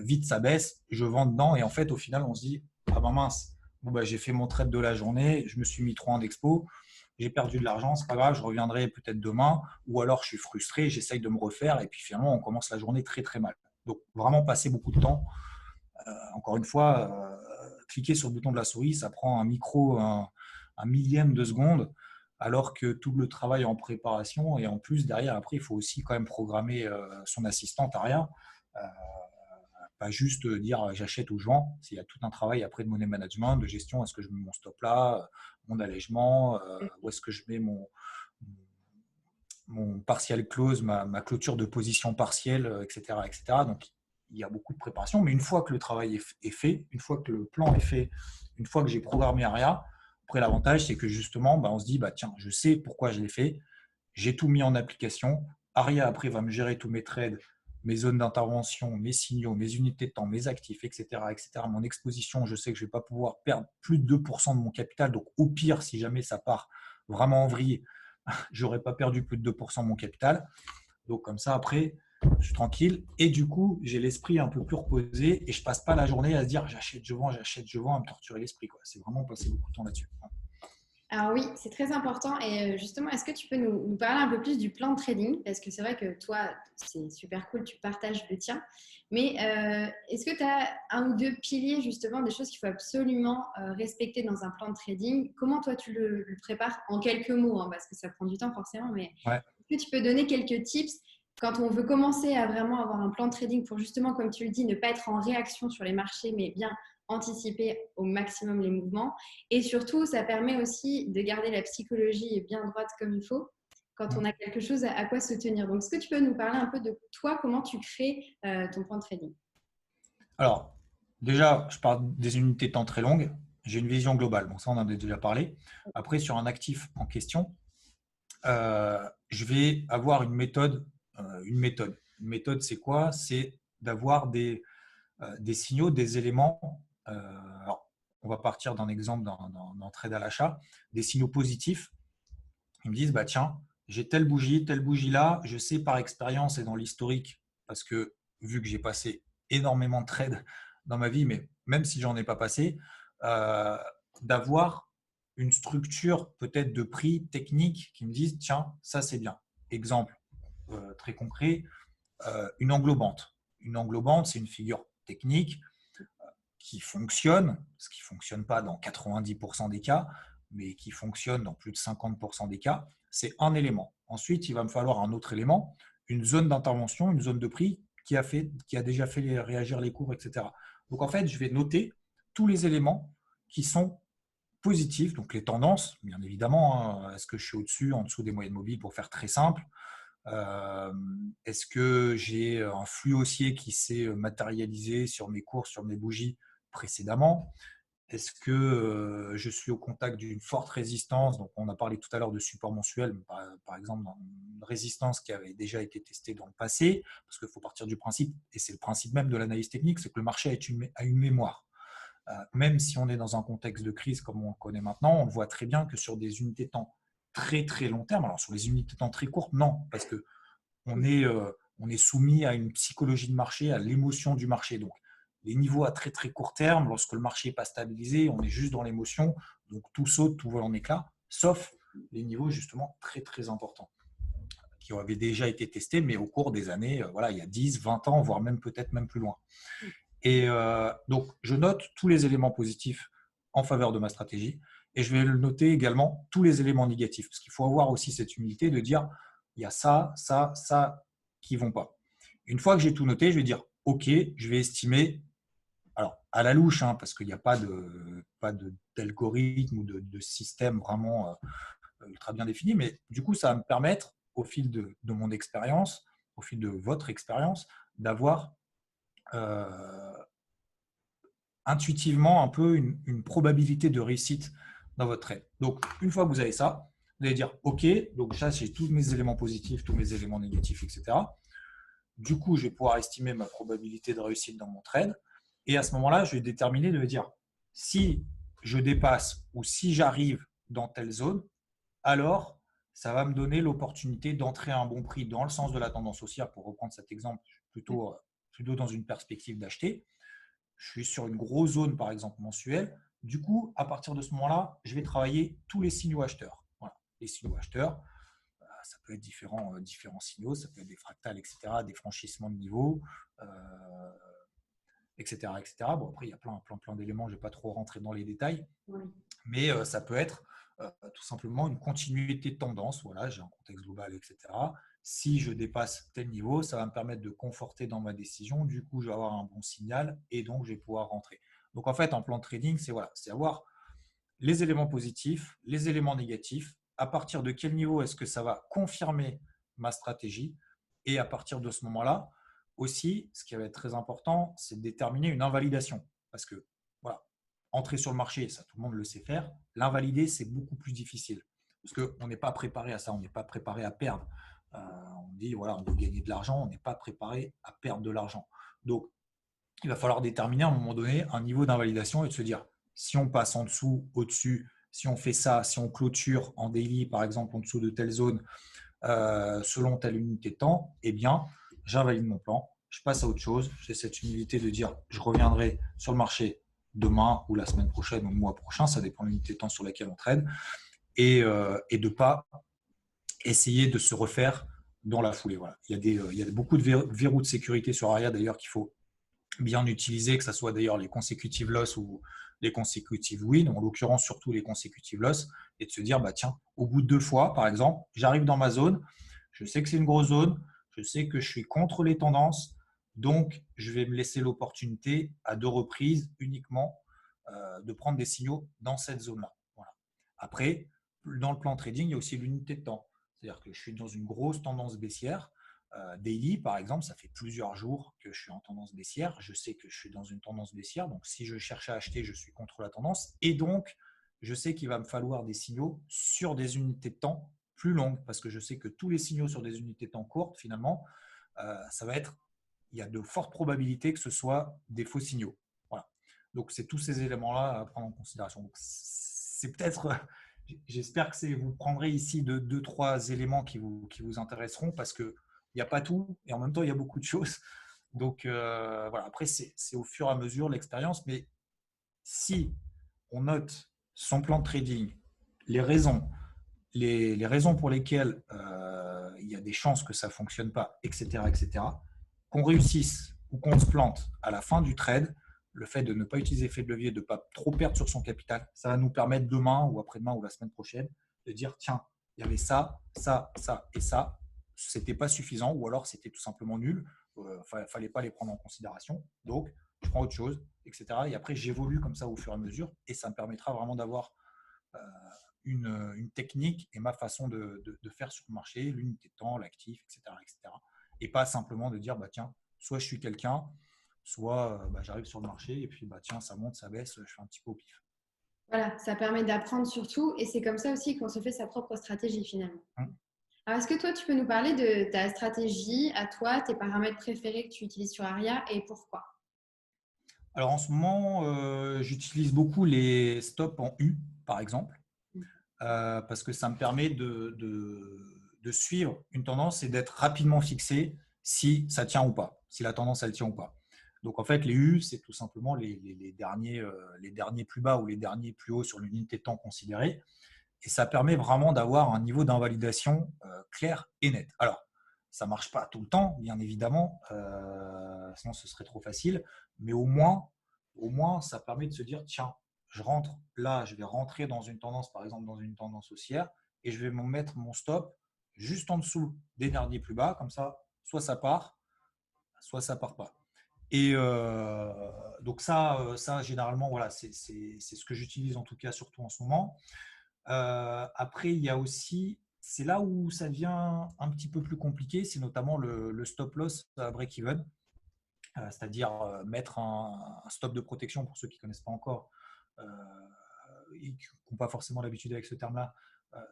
vite ça baisse, je vends dedans, et en fait au final on se dit ah ben mince, bon, bah, j'ai fait mon trade de la journée, je me suis mis trop en expo, j'ai perdu de l'argent, c'est pas grave, je reviendrai peut-être demain, ou alors je suis frustré, j'essaye de me refaire, et puis finalement on commence la journée très très mal. Donc vraiment passer beaucoup de temps. Encore une fois, cliquer sur le bouton de la souris, ça prend un millième de seconde, alors que tout le travail en préparation, et en plus derrière, après, il faut aussi quand même programmer son assistante Aria, pas juste dire j'achète ou je vends. Il y a tout un travail après de money management, de gestion, est-ce que je mets mon stop là, mon allègement, où est-ce que je mets mon partial close, ma clôture de position partielle, etc., etc. Donc, il y a beaucoup de préparation, mais une fois que le travail est fait, une fois que le plan est fait, une fois que j'ai programmé Aria, après l'avantage, c'est que justement, on se dit, tiens, je sais pourquoi je l'ai fait, j'ai tout mis en application, Aria après va me gérer tous mes trades, mes zones d'intervention, mes signaux, mes unités de temps, mes actifs, etc., etc. Mon exposition, je sais que je ne vais pas pouvoir perdre plus de 2% de mon capital, donc au pire, si jamais ça part vraiment en vrille, je n'aurais pas perdu plus de 2% de mon capital. Donc comme ça, après, je suis tranquille. Et du coup, j'ai l'esprit un peu plus reposé et je ne passe pas la journée à se dire j'achète, je vends, à me torturer l'esprit. C'est vraiment passer beaucoup de temps là-dessus. Alors oui, c'est très important. Et justement, est-ce que tu peux nous parler un peu plus du plan de trading? Parce que c'est vrai que toi, c'est super cool, tu partages le tien. Mais est-ce que tu as un ou deux piliers, justement, des choses qu'il faut absolument respecter dans un plan de trading? Comment toi, tu le prépares en quelques mots, hein, parce que ça prend du temps forcément, mais Ouais. est-ce que tu peux donner quelques tips quand on veut commencer à vraiment avoir un plan de trading pour justement, comme tu le dis, ne pas être en réaction sur les marchés, mais bien anticiper au maximum les mouvements. Et surtout, ça permet aussi de garder la psychologie bien droite comme il faut quand on a quelque chose à quoi se tenir. Donc, est-ce que tu peux nous parler un peu de toi, comment tu crées ton plan de trading? Alors, déjà, je parle des unités de temps très longues. J'ai une vision globale. Bon, ça, on en a déjà parlé. Après, sur un actif en question, je vais avoir une méthode. Une méthode, c'est quoi? C'est d'avoir des signaux, des éléments. Alors, on va partir d'un exemple d'un trade à l'achat, des signaux positifs. Ils me disent, tiens, j'ai telle bougie là, je sais par expérience et dans l'historique, parce que vu que j'ai passé énormément de trades dans ma vie, mais même si j'en ai pas passé, d'avoir une structure peut-être de prix technique qui me disent, tiens, ça c'est bien. Exemple très concret, une englobante. Une englobante, c'est une figure technique qui fonctionne, ce qui ne fonctionne pas dans 90% des cas, mais qui fonctionne dans plus de 50% des cas, c'est un élément. Ensuite, il va me falloir un autre élément, une zone d'intervention, une zone de prix qui a déjà fait réagir les cours, etc. Donc en fait, je vais noter tous les éléments qui sont positifs, donc les tendances, bien évidemment, est-ce que je suis au-dessus, en dessous des moyennes mobiles pour faire très simple, est-ce que j'ai un flux haussier qui s'est matérialisé sur mes cours, sur mes bougies précédemment? Est-ce que je suis au contact d'une forte résistance? Donc, on a parlé tout à l'heure de support mensuel, par exemple, une résistance qui avait déjà été testée dans le passé, parce qu'il faut partir du principe, et c'est le principe même de l'analyse technique, c'est que le marché a une mémoire. Même si on est dans un contexte de crise comme on le connaît maintenant, on voit très bien que sur des unités de temps très très long terme, alors sur les unités de temps très courtes, non, parce que on est soumis à une psychologie de marché, à l'émotion du marché. Donc, les niveaux à très très court terme, lorsque le marché n'est pas stabilisé, on est juste dans l'émotion, donc tout saute, tout vole en éclats, sauf les niveaux justement très très importants qui avaient déjà été testés, mais au cours des années, voilà, il y a 10, 20 ans, voire même peut-être même plus loin. Et donc, je note tous les éléments positifs en faveur de ma stratégie et je vais noter également tous les éléments négatifs parce qu'il faut avoir aussi cette humilité de dire il y a ça, ça, ça qui ne vont pas. Une fois que j'ai tout noté, je vais dire OK, je vais estimer, alors à la louche, hein, parce qu'il n'y a pas d'algorithme ou de système vraiment ultra bien défini, mais du coup, ça va me permettre, au fil de mon expérience, au fil de votre expérience, d'avoir intuitivement un peu une probabilité de réussite dans votre trade. Donc, une fois que vous avez ça, vous allez dire OK, donc ça, j'ai tous mes éléments positifs, tous mes éléments négatifs, etc. Du coup, je vais pouvoir estimer ma probabilité de réussite dans mon trade. Et à ce moment-là, je vais déterminer de me dire si je dépasse ou si j'arrive dans telle zone, alors ça va me donner l'opportunité d'entrer à un bon prix dans le sens de la tendance haussière, pour reprendre cet exemple, plutôt dans une perspective d'acheter. Je suis sur une grosse zone, par exemple, mensuelle. Du coup, à partir de ce moment-là, je vais travailler tous les signaux acheteurs. Voilà. Les signaux acheteurs, ça peut être différents signaux, ça peut être des fractales, etc., des franchissements de niveau, etc., etc. Bon, après, il y a plein d'éléments, je ne vais pas trop rentrer dans les détails, mais ça peut être tout simplement une continuité de tendance. Voilà, j'ai un contexte global, etc. Si je dépasse tel niveau, ça va me permettre de conforter dans ma décision. Du coup, je vais avoir un bon signal et donc je vais pouvoir rentrer. Donc, en fait, en plan de trading, c'est avoir les éléments positifs, les éléments négatifs, à partir de quel niveau est-ce que ça va confirmer ma stratégie et à partir de ce moment-là, aussi, ce qui va être très important, c'est de déterminer une invalidation. Parce que, voilà, entrer sur le marché, ça tout le monde le sait faire. L'invalider, c'est beaucoup plus difficile. Parce qu'on n'est pas préparé à ça, on n'est pas préparé à perdre. On dit, voilà, on veut gagner de l'argent, on n'est pas préparé à perdre de l'argent. Donc, il va falloir déterminer à un moment donné un niveau d'invalidation et de se dire, si on passe en dessous, au-dessus, si on fait ça, si on clôture en daily, par exemple, en dessous de telle zone, selon telle unité de temps, eh bien, j'invalide mon plan, je passe à autre chose. J'ai cette humilité de dire, je reviendrai sur le marché demain ou la semaine prochaine ou le mois prochain, ça dépend de l'unité de temps sur laquelle on trade, et de ne pas essayer de se refaire dans la foulée. Voilà. Il y a beaucoup de verrous de sécurité sur Aria d'ailleurs qu'il faut bien utiliser, que ce soit d'ailleurs les consecutive loss ou les consecutive win, en l'occurrence surtout les consecutive loss, et de se dire, bah tiens, au bout de 2 fois, par exemple, j'arrive dans ma zone, je sais que c'est une grosse zone, je sais que je suis contre les tendances, donc je vais me laisser l'opportunité à 2 reprises uniquement de prendre des signaux dans cette zone-là. Voilà. Après, dans le plan trading, il y a aussi l'unité de temps. C'est-à-dire que je suis dans une grosse tendance baissière, daily, par exemple, ça fait plusieurs jours que je suis en tendance baissière. Je sais que je suis dans une tendance baissière. Donc, si je cherche à acheter, je suis contre la tendance. Et donc, je sais qu'il va me falloir des signaux sur des unités de temps plus longues parce que je sais que tous les signaux sur des unités de temps courtes, finalement, ça va être, il y a de fortes probabilités que ce soit des faux signaux. Voilà. Donc, c'est tous ces éléments-là à prendre en considération. Donc, c'est peut-être, j'espère que vous prendrez ici 2, 3 éléments qui vous intéresseront parce que il n'y a pas tout et en même temps, il y a beaucoup de choses. Donc, voilà. Après, c'est au fur et à mesure l'expérience. Mais si on note son plan de trading, les raisons, les raisons pour lesquelles il y a des chances que ça ne fonctionne pas, etc., qu'on réussisse ou qu'on se plante à la fin du trade, le fait de ne pas utiliser effet de levier, de ne pas trop perdre sur son capital, ça va nous permettre demain ou après-demain ou la semaine prochaine de dire, tiens, il y avait ça, ça, ça et ça, c'était pas suffisant ou alors c'était tout simplement nul, fallait pas les prendre en considération, donc je prends autre chose, etc. Et après, j'évolue comme ça au fur et à mesure et ça me permettra vraiment d'avoir une technique et ma façon de faire sur le marché, l'unité de temps, l'actif, etc., etc. Et pas simplement de dire, bah, tiens, soit je suis quelqu'un, soit bah, j'arrive sur le marché et puis bah, tiens, ça monte, ça baisse, je fais un petit peu au pif. Voilà, ça permet d'apprendre surtout et c'est comme ça aussi qu'on se fait sa propre stratégie finalement. Alors, est-ce que toi, tu peux nous parler de ta stratégie à toi, tes paramètres préférés que tu utilises sur Aria et pourquoi? Alors en ce moment, j'utilise beaucoup les stops en U, par exemple, parce que ça me permet de suivre une tendance et d'être rapidement fixé si ça tient ou pas, si la tendance elle tient ou pas. Donc en fait, les U, c'est tout simplement les derniers plus bas ou les derniers plus hauts sur l'unité de temps considérée. Et ça permet vraiment d'avoir un niveau d'invalidation clair et net. Alors, Ça ne marche pas tout le temps, bien évidemment, sinon ce serait trop facile, mais au moins, ça permet de se dire, tiens, je rentre là, je vais rentrer dans une tendance, par exemple dans une tendance haussière, et je vais me mettre mon stop juste en dessous des derniers plus bas, comme soit ça part, soit ça part pas. Et donc ça généralement, voilà, c'est ce que j'utilise en tout cas, surtout en ce moment. Après, il y a aussi, c'est là où ça devient un petit peu plus compliqué, c'est notamment le stop loss à break-even, c'est-à-dire mettre un stop de protection pour ceux qui ne connaissent pas encore et qui n'ont pas forcément l'habitude avec ce terme-là.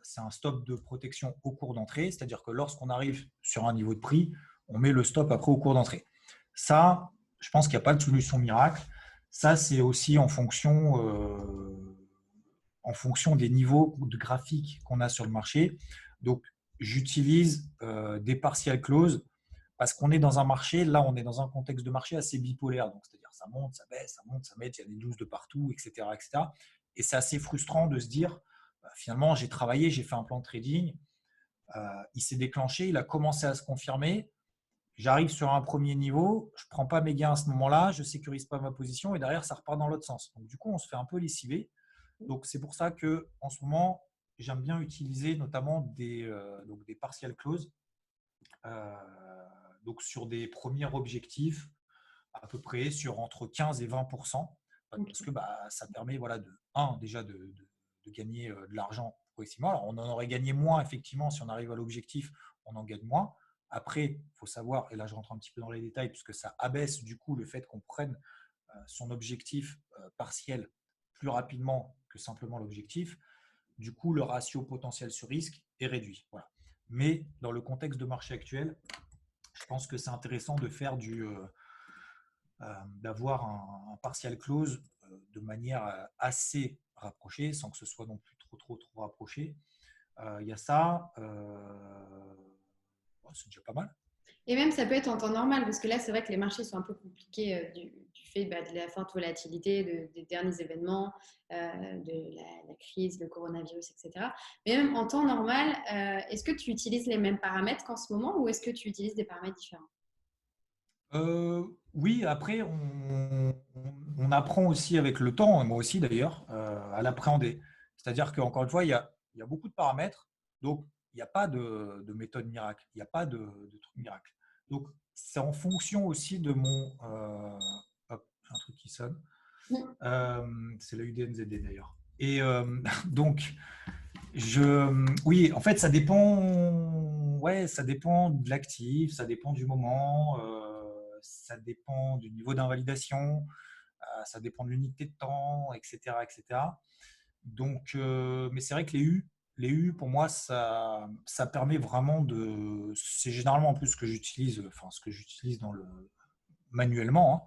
C'est un stop de protection au cours d'entrée, c'est-à-dire que lorsqu'on arrive sur un niveau de prix, on met le stop après au cours d'entrée. Ça, je pense qu'il n'y a pas de solution miracle. Ça, c'est aussi en fonction des niveaux de graphiques qu'on a sur le marché. Donc, j'utilise des partial close parce qu'on est dans un marché, là, on est dans un contexte de marché assez bipolaire. Donc, c'est-à-dire ça monte, ça baisse, ça monte, ça baisse, il y a des 12 de partout, etc., etc. Et c'est assez frustrant de se dire, finalement, j'ai travaillé, j'ai fait un plan de trading, il s'est déclenché, il a commencé à se confirmer. J'arrive sur un premier niveau, je ne prends pas mes gains à ce moment-là, je ne sécurise pas ma position et derrière, ça repart dans l'autre sens. Donc, du coup, on se fait un peu lessiver. Donc, c'est pour ça qu'en ce moment, j'aime bien utiliser notamment des partial close euh, donc sur des premiers objectifs à peu près sur entre 15 et 20%, parce que ça permet voilà, déjà de gagner de l'argent progressivement. Alors, on en aurait gagné moins, effectivement, si on arrive à l'objectif, on en gagne moins. Après, il faut savoir, et là je rentre un petit peu dans les détails, puisque ça abaisse du coup le fait qu'on prenne son objectif partiel plus rapidement que simplement l'objectif. Du coup, le ratio potentiel sur risque est réduit. Voilà. Mais dans le contexte de marché actuel, je pense que c'est intéressant de faire d'avoir un partial close de manière assez rapprochée, sans que ce soit non plus trop rapproché. Il y a ça, c'est déjà pas mal. Et même, ça peut être en temps normal, parce que là, c'est vrai que les marchés sont un peu compliqués du fait de la forte volatilité des derniers événements, de la crise, le coronavirus, etc. Mais même en temps normal, est-ce que tu utilises les mêmes paramètres qu'en ce moment ou est-ce que tu utilises des paramètres différents? Oui, après, on apprend aussi avec le temps, et moi aussi d'ailleurs, à l'appréhender. C'est-à-dire qu'encore une fois, il y a beaucoup de paramètres, donc il n'y a pas de méthode miracle, il n'y a pas de truc miracle. Donc, c'est en fonction aussi de mon… hop, j'ai un truc qui sonne. C'est la UDNZD d'ailleurs. Et donc, oui, en fait, ça dépend, ouais, ça dépend de l'actif, ça dépend du moment, ça dépend du niveau d'invalidation, ça dépend de l'unité de temps, etc., etc. Donc, mais c'est vrai que les U pour moi, ça permet vraiment de. C'est généralement en plus ce que j'utilise, enfin ce que j'utilise manuellement,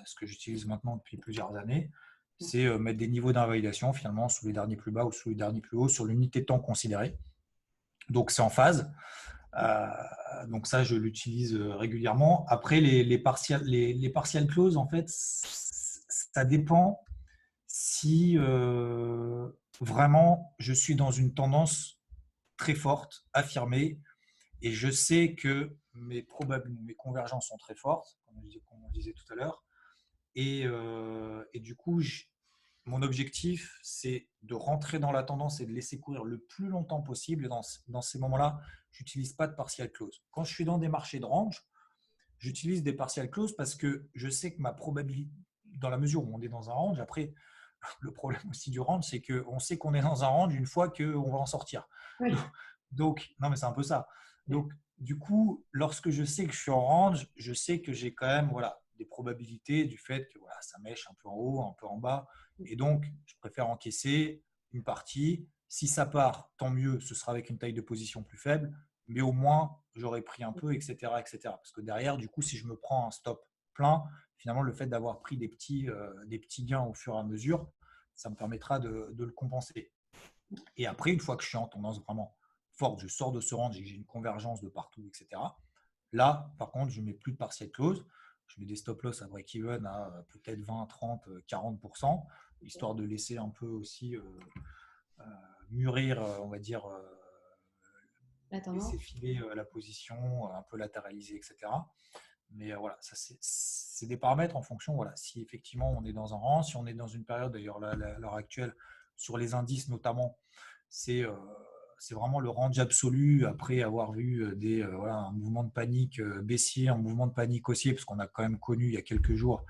ce que j'utilise maintenant depuis plusieurs années, c'est mettre des niveaux d'invalidation finalement sous les derniers plus bas ou sous les derniers plus hauts sur l'unité de temps considérée. Donc c'est en phase. Donc ça, je l'utilise régulièrement. Après, les partial close, en fait, ça dépend si vraiment je suis dans une tendance très forte, affirmée, et je sais que mes convergences sont très fortes, comme on disait tout à l'heure. Et du coup, mon objectif, c'est de rentrer dans la tendance et de laisser courir le plus longtemps possible. Et dans ces moments-là, je n'utilise pas de partial close. Quand je suis dans des marchés de range, j'utilise des partial close parce que je sais que ma probabilité, dans la mesure où on est dans un range, après, le problème aussi du range, c'est qu'on sait qu'on est dans un range une fois qu'on va en sortir. Oui. Donc, non, mais c'est un peu ça. Donc, du coup, lorsque je sais que je suis en range, je sais que j'ai quand même voilà, des probabilités du fait que voilà, ça mèche un peu en haut, un peu en bas. Et donc, je préfère encaisser une partie. Si ça part, tant mieux, ce sera avec une taille de position plus faible, mais au moins, j'aurais pris un peu, etc., etc. Parce que derrière, du coup, si je me prends un stop plein, finalement, le fait d'avoir pris des petits gains au fur et à mesure, ça me permettra de le compenser. Et après, une fois que je suis en tendance vraiment forte, je sors de ce range et que j'ai une convergence de partout, etc. Là, par contre, je ne mets plus de partial close. Je mets des stop loss à break-even à peut-être 20, 30, 40%, histoire de laisser un peu aussi mûrir, on va dire, La tendance. laisser filer la position, un peu latéraliser, etc. Mais voilà, ça c'est des paramètres en fonction. Voilà, si effectivement on est dans un rang, si on est dans une période, d'ailleurs là, à l'heure actuelle, sur les indices notamment, c'est vraiment le range absolu après avoir vu voilà, un mouvement de panique baissier, un mouvement de panique haussier, parce qu'on a quand même connu il y a quelques jours,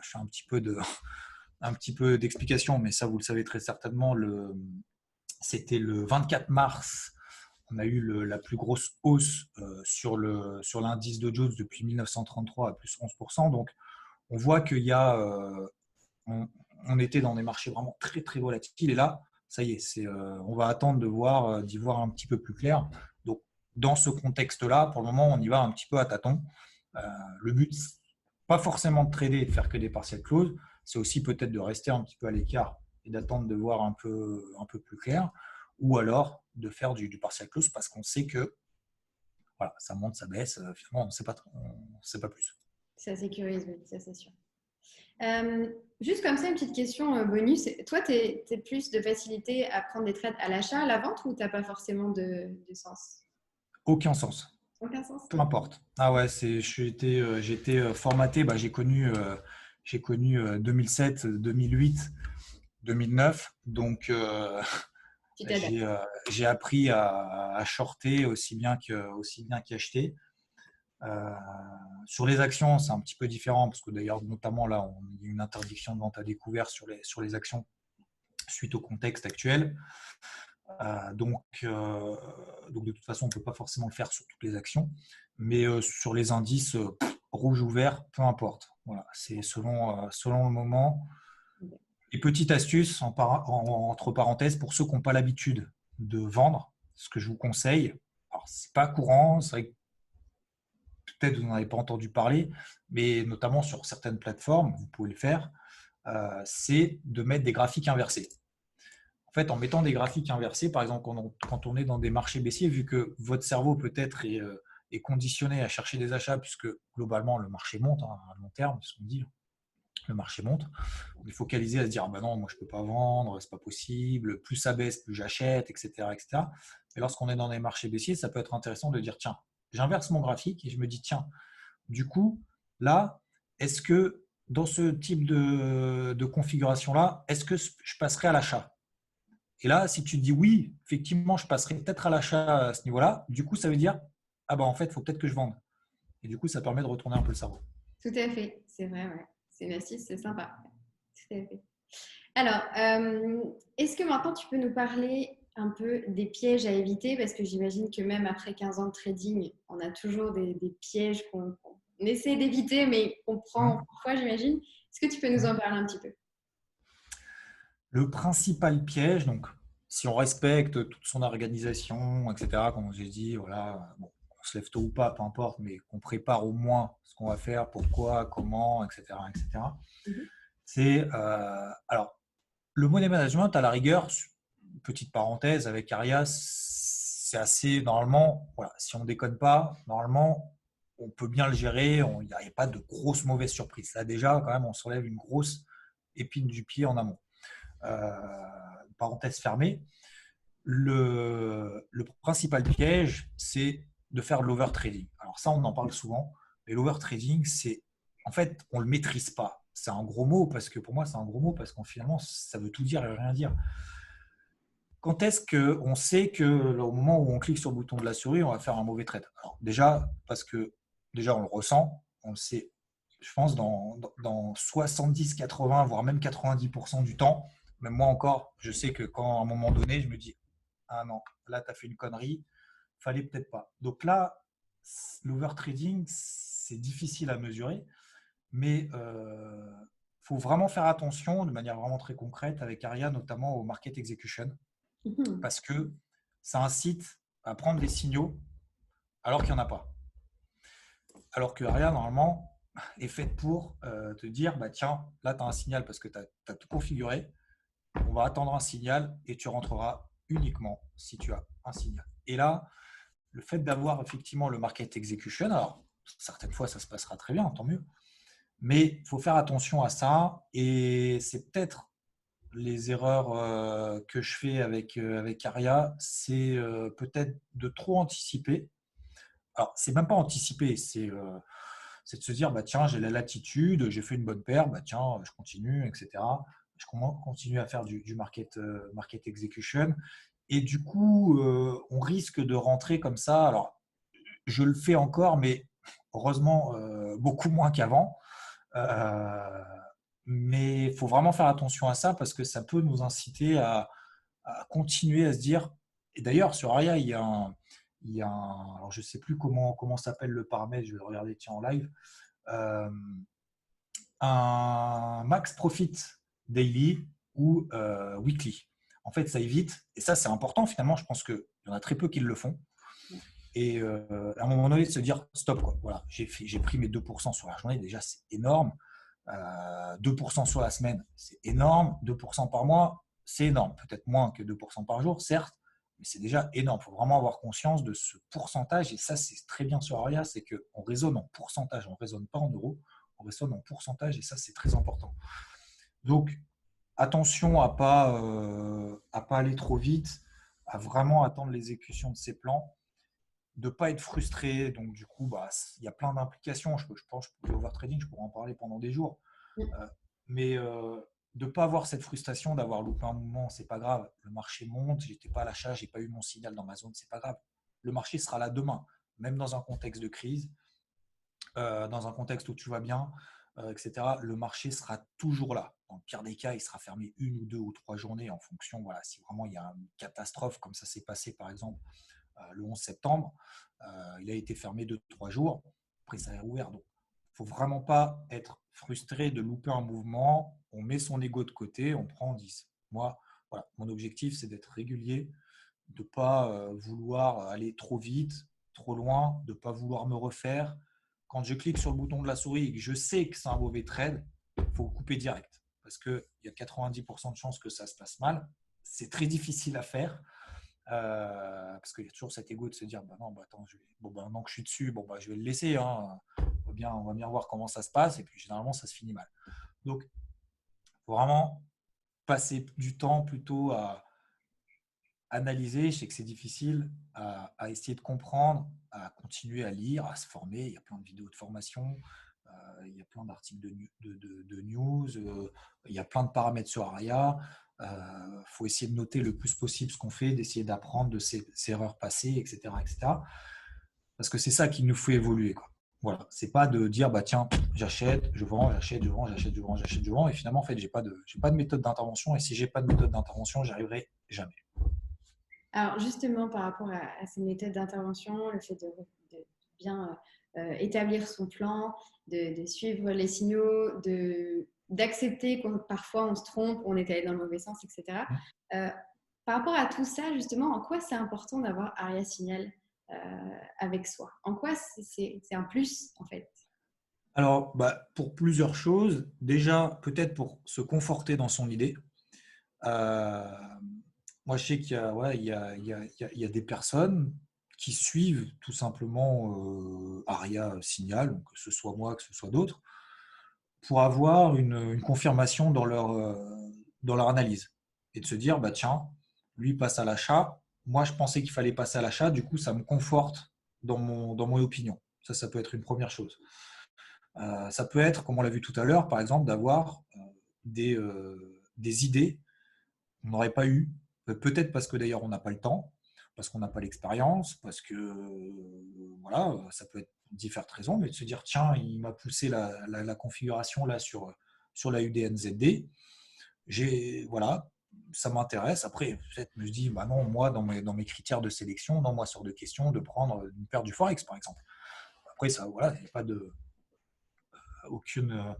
je fais un petit peu d'explication, mais ça vous le savez très certainement, c'était le 24 mars. On a eu la plus grosse hausse sur l'indice Dow Jones depuis 1933 à plus 11%. Donc, on voit qu'il y a, on était dans des marchés vraiment très très volatiles. Et là, ça y est, on va attendre d'y voir un petit peu plus clair. Donc, dans ce contexte-là, pour le moment, on y va un petit peu à tâtons. Le but, pas forcément de trader et de faire que des partial close, c'est aussi peut-être de rester un petit peu à l'écart et d'attendre de voir un peu plus clair, ou alors de faire du partial close parce qu'on sait que voilà, ça monte, ça baisse, finalement, on ne sait pas plus. Ça sécurise, oui, ça c'est sûr. Juste comme ça, une petite question bonus. Toi, tu es plus de facilité à prendre des trades à l'achat, à la vente ou tu n'as pas forcément de sens? Aucun sens. Aucun sens? Peu importe. Ah ouais, j'étais formaté, j'ai connu 2007, 2008, 2009. Donc, Tu t'adaptes. j'ai appris à shorter aussi bien qu'acheter. Sur les actions, c'est un petit peu différent parce que d'ailleurs, notamment là, on a une interdiction de vente à découvert sur les actions suite au contexte actuel. Donc de toute façon, on ne peut pas forcément le faire sur toutes les actions, mais sur les indices, rouge ou vert, peu importe. Voilà, c'est selon le moment. Et petite astuce, entre parenthèses, pour ceux qui n'ont pas l'habitude de vendre, ce que je vous conseille, alors c'est pas courant, c'est vrai que peut-être vous n'en avez pas entendu parler, mais notamment sur certaines plateformes, vous pouvez le faire, c'est de mettre des graphiques inversés. En fait, en mettant des graphiques inversés, par exemple, quand on est dans des marchés baissiers, vu que votre cerveau peut-être est conditionné à chercher des achats, puisque globalement le marché monte, hein, à long terme, c'est ce qu'on dit, le marché monte. On est focalisé à se dire, ah ben non, moi je ne peux pas vendre, c'est pas possible, plus ça baisse, plus j'achète, etc., etc. Mais lorsqu'on est dans des marchés baissiers, ça peut être intéressant de dire, tiens, j'inverse mon graphique et je me dis, tiens, du coup, là, est-ce que dans ce type de configuration-là, est-ce que je passerai à l'achat? Et là, si tu te dis oui, effectivement, je passerai peut-être à l'achat à ce niveau-là, du coup, ça veut dire, ah ben en fait, il faut peut-être que je vende. Et du coup, ça permet de retourner un peu le cerveau. Tout à fait, c'est vrai, ouais. C'est une astuce, c'est sympa. Tout à fait. Alors, est-ce que maintenant tu peux nous parler un peu des pièges à éviter? Parce que j'imagine que même après 15 ans de trading, on a toujours des pièges qu'on essaie d'éviter, mais qu'on prend Hum, parfois, j'imagine. Est-ce que tu peux nous en hum. parler un petit peu? Le principal piège, donc, si on respecte toute son organisation, etc., comme j'ai dit, voilà, bon, on se lève tôt ou pas, peu importe, mais qu'on prépare au moins ce qu'on va faire, pourquoi, comment, etc., etc. Mhm. C'est, alors, le money management, à la rigueur, petite parenthèse, avec Arias, c'est assez, normalement, voilà, si on ne déconne pas, normalement, on peut bien le gérer, il n'y a pas de grosses mauvaises surprises. Là, déjà, quand même, on s'enlève une grosse épine du pied en amont. Parenthèse fermée. Le principal piège, c'est de faire de l'overtrading. Alors ça, on en parle souvent, mais l'overtrading, c'est, en fait, on ne le maîtrise pas. C'est un gros mot, parce que pour moi, c'est un gros mot, parce qu'en finalement, ça veut tout dire et rien dire. Quand est-ce qu'on sait que au moment où on clique sur le bouton de la souris, on va faire un mauvais trade? Alors déjà, parce que déjà on le ressent, on le sait, je pense, dans 70, 80, voire même 90% du temps, même moi encore, je sais que quand à un moment donné, je me dis, ah non, là, tu as fait une connerie, fallait peut-être pas. Donc là, l'overtrading, c'est difficile à mesurer, mais faut vraiment faire attention de manière vraiment très concrète avec Aria, notamment au market execution, Mhm. parce que ça incite à prendre des signaux alors qu'il n'y en a pas. Alors que Aria, normalement, est faite pour te dire, bah tiens, là, tu as un signal parce que tu as tout configuré, on va attendre un signal et tu rentreras uniquement si tu as un signal. Et là, le fait d'avoir effectivement le market execution, alors certaines fois ça se passera très bien, tant mieux, mais il faut faire attention à ça et c'est peut-être les erreurs que je fais avec Aria, c'est peut-être de trop anticiper. Alors, c'est même pas anticiper, c'est de se dire, bah, tiens, j'ai la latitude, j'ai fait une bonne paire, bah, tiens, je continue, etc. Je continue à faire du market execution. Et du coup, on risque de rentrer comme ça. Alors, je le fais encore, mais heureusement, beaucoup moins qu'avant. Euh, mais il faut vraiment faire attention à ça parce que ça peut nous inciter à continuer à se dire. Et d'ailleurs, sur Aria, alors je ne sais plus comment s'appelle le paramètre, je vais le regarder tiens, en live. Euh, un max profit daily ou weekly. En fait, ça évite, et ça c'est important finalement, je pense qu'il y en a très peu qui le font. Et à un moment donné, de se dire stop, quoi. Voilà, j'ai pris mes 2% sur la journée, déjà c'est énorme. 2% sur la semaine, c'est énorme. 2% par mois, c'est énorme. Peut-être moins que 2% par jour, certes, mais c'est déjà énorme. Il faut vraiment avoir conscience de ce pourcentage. Et ça, c'est très bien sur Aria, c'est qu'on raisonne en pourcentage, on ne raisonne pas en euros, on raisonne en pourcentage. Et ça, c'est très important. Donc, attention à pas aller trop vite, à vraiment attendre l'exécution de ces plans, de ne pas être frustré. Donc, du coup, bah, il y a plein d'implications. Je pense que l'overtrading, je pourrais en parler pendant des jours. Mais de ne pas avoir cette frustration d'avoir loupé un moment, c'est pas grave. Le marché monte, j'étais pas à l'achat, j'ai pas eu mon signal dans ma zone, c'est pas grave. Le marché sera là demain, même dans un contexte de crise, dans un contexte où tu vas bien, etc. Le marché sera toujours là. Dans le pire des cas, il sera fermé 1 ou 2 ou 3 journées en fonction. Voilà, si vraiment il y a une catastrophe, comme ça s'est passé par exemple le 11 septembre, il a été fermé 2 ou 3 jours. Après, ça a rouvert. Donc, il ne faut vraiment pas être frustré de louper un mouvement. On met son ego de côté, on prend 10. Moi, voilà, mon objectif, c'est d'être régulier, de ne pas vouloir aller trop vite, trop loin, de ne pas vouloir me refaire. Quand je clique sur le bouton de la souris et que je sais que c'est un mauvais trade, il faut couper direct. Parce qu'il y a 90% de chances que ça se passe mal. C'est très difficile à faire. Parce qu'il y a toujours cet ego de se dire bah non, bah attends, maintenant que je suis dessus, bah, je vais le laisser. Hein. On va bien voir comment ça se passe. Et puis généralement, ça se finit mal. Donc, il faut vraiment passer du temps plutôt à analyser. Je sais que c'est difficile, à essayer de comprendre, à continuer à lire, à se former. Il y a plein de vidéos de formation. Il y a plein d'articles de news, il y a plein de paramètres sur Aria. Faut essayer de noter le plus possible ce qu'on fait, d'essayer d'apprendre de ses erreurs passées, etc., etc. Parce que c'est ça qui nous fait évoluer, quoi. Voilà, c'est pas de dire bah tiens, j'achète, je vends, j'achète, je vends, j'achète, je vends, j'achète, je vends, et finalement en fait j'ai pas de méthode d'intervention, et si j'ai pas de méthode d'intervention, j'arriverai jamais. Alors justement, par rapport à ces méthodes d'intervention, le fait de bien établir son plan, de suivre les signaux, d'accepter qu'on parfois on se trompe, on est allé dans le mauvais sens, etc. Euh, Par rapport à tout ça, justement, en quoi c'est important d'avoir Aria Signal euh, avec soi? En quoi c'est un plus, en fait? Alors, bah, pour plusieurs choses. Déjà, peut-être pour se conforter dans son idée. Euh, Moi, je sais qu'il y a, ouais, il y a des personnes qui suivent tout simplement Aria Signal, donc que ce soit moi, que ce soit d'autres, pour avoir une confirmation dans leur analyse. Et de se dire, bah, tiens, lui passe à l'achat. Moi, je pensais qu'il fallait passer à l'achat. Du coup, ça me conforte dans mon opinion. Ça peut être une première chose. Ça peut être, comme on l'a vu tout à l'heure, par exemple, d'avoir des idées qu'on n'aurait pas eu. Peut-être parce que d'ailleurs on n'a pas le temps, parce qu'on n'a pas l'expérience, parce que voilà, ça peut être différentes raisons, mais de se dire tiens, il m'a poussé la configuration là sur la UDNZD. Voilà, ça m'intéresse. Après, peut-être me dis bah non, moi dans mes critères de sélection, non, moi sur de questions de prendre une paire du Forex par exemple. Après ça, voilà, il n'y a pas de aucune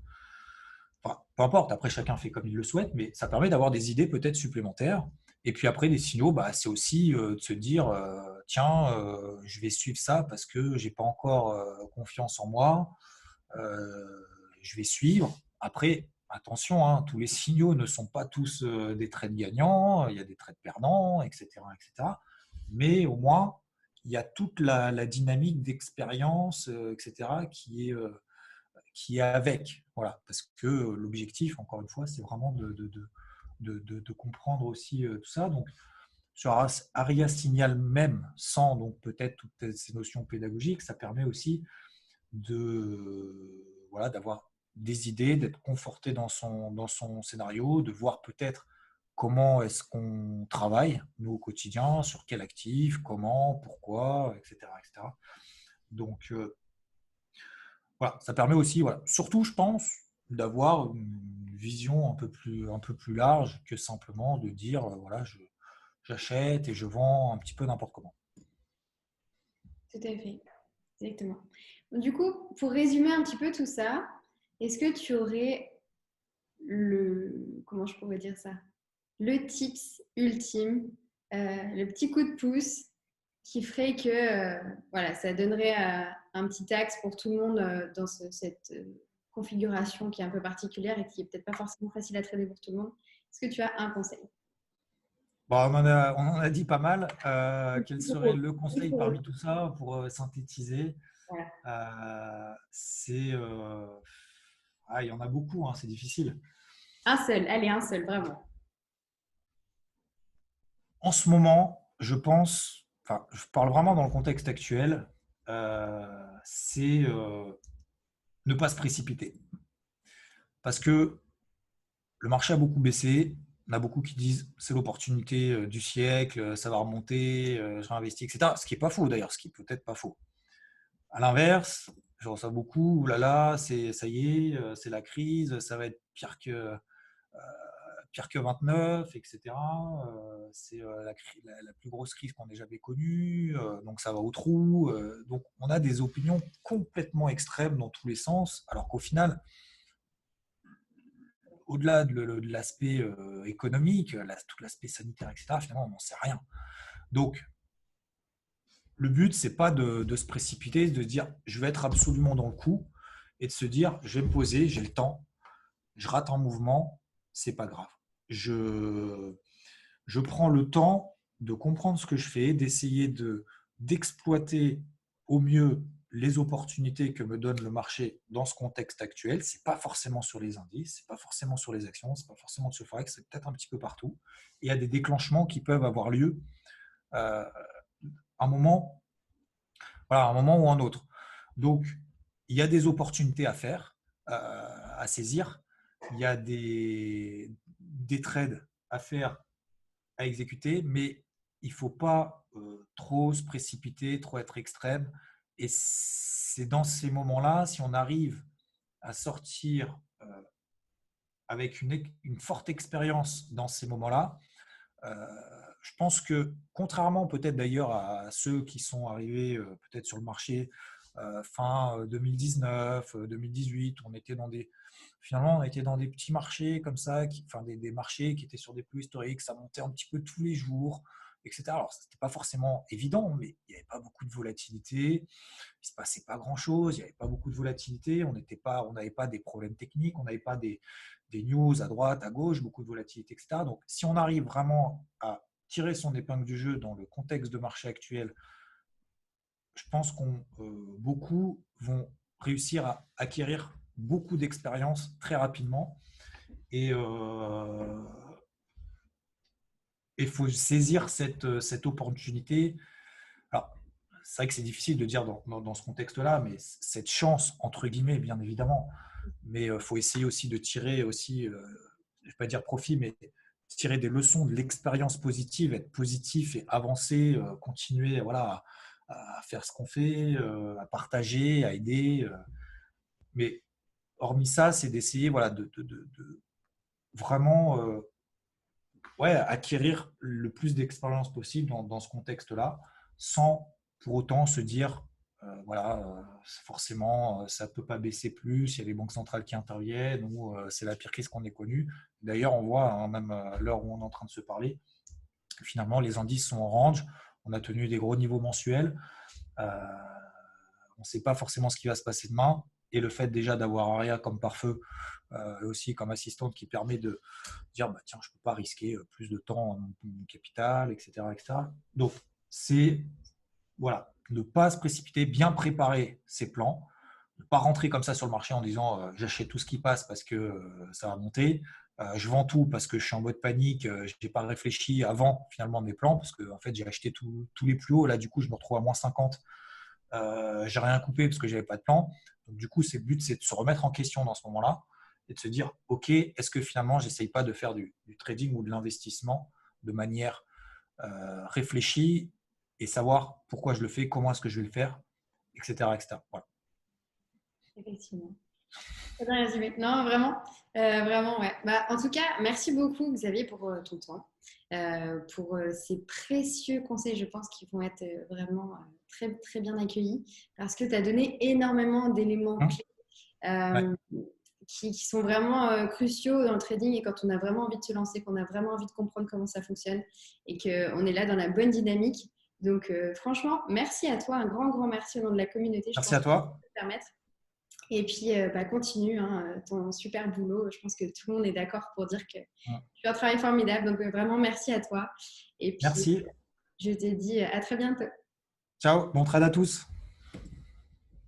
enfin, peu importe, après chacun fait comme il le souhaite, mais ça permet d'avoir des idées peut-être supplémentaires. Et puis après, les signaux, bah, c'est aussi de se dire, tiens, je vais suivre ça parce que j'ai pas encore confiance en moi, je vais suivre. Après, attention, hein, tous les signaux ne sont pas tous des trades gagnants, il y a des trades perdants, etc., etc. Mais au moins, il y a toute la dynamique d'expérience, etc., qui est avec. Voilà, parce que l'objectif, encore une fois, c'est vraiment de comprendre aussi tout ça. Donc, sur Aria Signal même, sans donc peut-être toutes ces notions pédagogiques, ça permet aussi voilà, d'avoir des idées, d'être conforté dans son scénario, de voir peut-être comment est-ce qu'on travaille, nous, au quotidien, sur quel actif, comment, pourquoi, etc. etc. Donc, voilà, ça permet aussi, voilà, surtout, je pense, d'avoir une vision un peu plus large que simplement de dire, voilà, j'achète et je vends un petit peu n'importe comment. Tout à fait, exactement. Du coup, pour résumer un petit peu tout ça, est-ce que tu aurais comment je pourrais dire ça? Le tips ultime, le petit coup de pouce qui ferait que voilà, ça donnerait un petit axe pour tout le monde dans cette configuration qui est un peu particulière et qui est peut-être pas forcément facile à traiter pour tout le monde. Est-ce que tu as un conseil? Bon, on en a dit pas mal. Quel serait le conseil parmi tout ça pour synthétiser? Voilà. Il y en a beaucoup, hein, c'est difficile. Un seul, allez, un seul, vraiment. En ce moment, je pense, enfin, je parle vraiment dans le contexte actuel, c'est ne pas se précipiter. Parce que le marché a beaucoup baissé. Il y en a beaucoup qui disent c'est l'opportunité du siècle, ça va remonter, j'ai investi, etc. Ce qui n'est pas faux d'ailleurs, ce qui peut être pas faux. À l'inverse, je reçois beaucoup, oulala, ça y est, c'est la crise, ça va être pire que 29, etc. C'est la plus grosse crise qu'on ait jamais connue, donc ça va au trou. Donc on a des opinions complètement extrêmes dans tous les sens, alors qu'au final, au-delà de l'aspect économique, tout l'aspect sanitaire, etc., finalement, on n'en sait rien. Donc, le but, c'est pas de se précipiter, de se dire je vais être absolument dans le coup et de se dire je vais me poser, j'ai le temps, je rate un mouvement, c'est pas grave. Je prends le temps de comprendre ce que je fais, d'essayer d'exploiter au mieux les opportunités que me donne le marché dans ce contexte actuel. Ce n'est pas forcément sur les indices, ce n'est pas forcément sur les actions, ce n'est pas forcément sur le Forex, c'est peut-être un petit peu partout. Et il y a des déclenchements qui peuvent avoir lieu à un moment, voilà, un moment ou un autre. Donc, il y a des opportunités à faire, à saisir. Il y a des trades à faire, à exécuter, mais il ne faut pas trop se précipiter, trop être extrême. Et c'est dans ces moments-là, si on arrive à sortir avec une forte expérience dans ces moments-là, je pense que, contrairement peut-être d'ailleurs à ceux qui sont arrivés peut-être sur le marché fin 2019, 2018, finalement, on était dans des petits marchés comme ça, enfin des marchés qui étaient sur des plus historiques, ça montait un petit peu tous les jours, etc. Alors, ce n'était pas forcément évident, mais il n'y avait pas beaucoup de volatilité, il ne se passait pas grand-chose, il n'y avait pas beaucoup de volatilité, on n'avait pas des problèmes techniques, on n'avait pas des news à droite, à gauche, beaucoup de volatilité, etc. Donc, si on arrive vraiment à tirer son épingle du jeu dans le contexte de marché actuel, je pense qu'on beaucoup vont réussir à acquérir beaucoup d'expérience très rapidement. Et il faut saisir cette opportunité. Alors, c'est vrai que c'est difficile de dire dans ce contexte-là, mais cette chance, entre guillemets, bien évidemment. Mais il faut essayer aussi de tirer aussi, je ne vais pas dire profit, mais tirer des leçons de l'expérience positive, être positif et avancer, continuer voilà, à faire ce qu'on fait, à partager, à aider. Mais hormis ça, c'est d'essayer voilà, de vraiment ouais, acquérir le plus d'expérience possible dans ce contexte-là, sans pour autant se dire, voilà, forcément, ça ne peut pas baisser plus, il y a les banques centrales qui interviennent, ou c'est la pire crise qu'on ait connue. D'ailleurs, on voit, hein, même à l'heure où on est en train de se parler, finalement, les indices sont en range, on a tenu des gros niveaux mensuels, on ne sait pas forcément ce qui va se passer demain, et le fait déjà d'avoir Aria comme pare-feu, aussi comme assistante qui permet de dire bah, tiens, je ne peux pas risquer plus de temps en mon capital, etc., etc. Donc, c'est voilà, ne pas se précipiter, bien préparer ses plans, ne pas rentrer comme ça sur le marché en disant j'achète tout ce qui passe parce que ça va monter. Je vends tout parce que je suis en mode panique. Je n'ai pas réfléchi avant finalement mes plans parce que en fait, j'ai acheté tous les plus hauts. Là, du coup, je me retrouve à moins 50. J'ai rien coupé parce que j'avais pas de plan. Donc, du coup, le but, c'est de se remettre en question dans ce moment-là et de se dire, OK, est-ce que finalement, j'essaye pas de faire du trading ou de l'investissement de manière réfléchie et savoir pourquoi je le fais, comment est-ce que je vais le faire, etc. etc. Voilà. Effectivement. Très bien résumé. Non, vraiment, vraiment, ouais. Bah, en tout cas, merci beaucoup, Xavier, pour ton temps, pour ces précieux conseils, je pense, qui vont être vraiment très, très bien accueillis, parce que tu as donné énormément d'éléments clés Ouais. qui sont vraiment cruciaux dans le trading et quand on a vraiment envie de se lancer, qu'on a vraiment envie de comprendre comment ça fonctionne et qu'on est là dans la bonne dynamique. Donc, franchement, merci à toi, un grand, grand merci au nom de la communauté. Je Merci pense à que ça toi. peut te permettre. Et puis, bah, continue ton super boulot. Je pense que tout le monde est d'accord pour dire que tu fais un travail formidable. Donc, vraiment, merci à toi. Et puis, Merci. je te dis à très bientôt. Ciao. Bon trade à tous.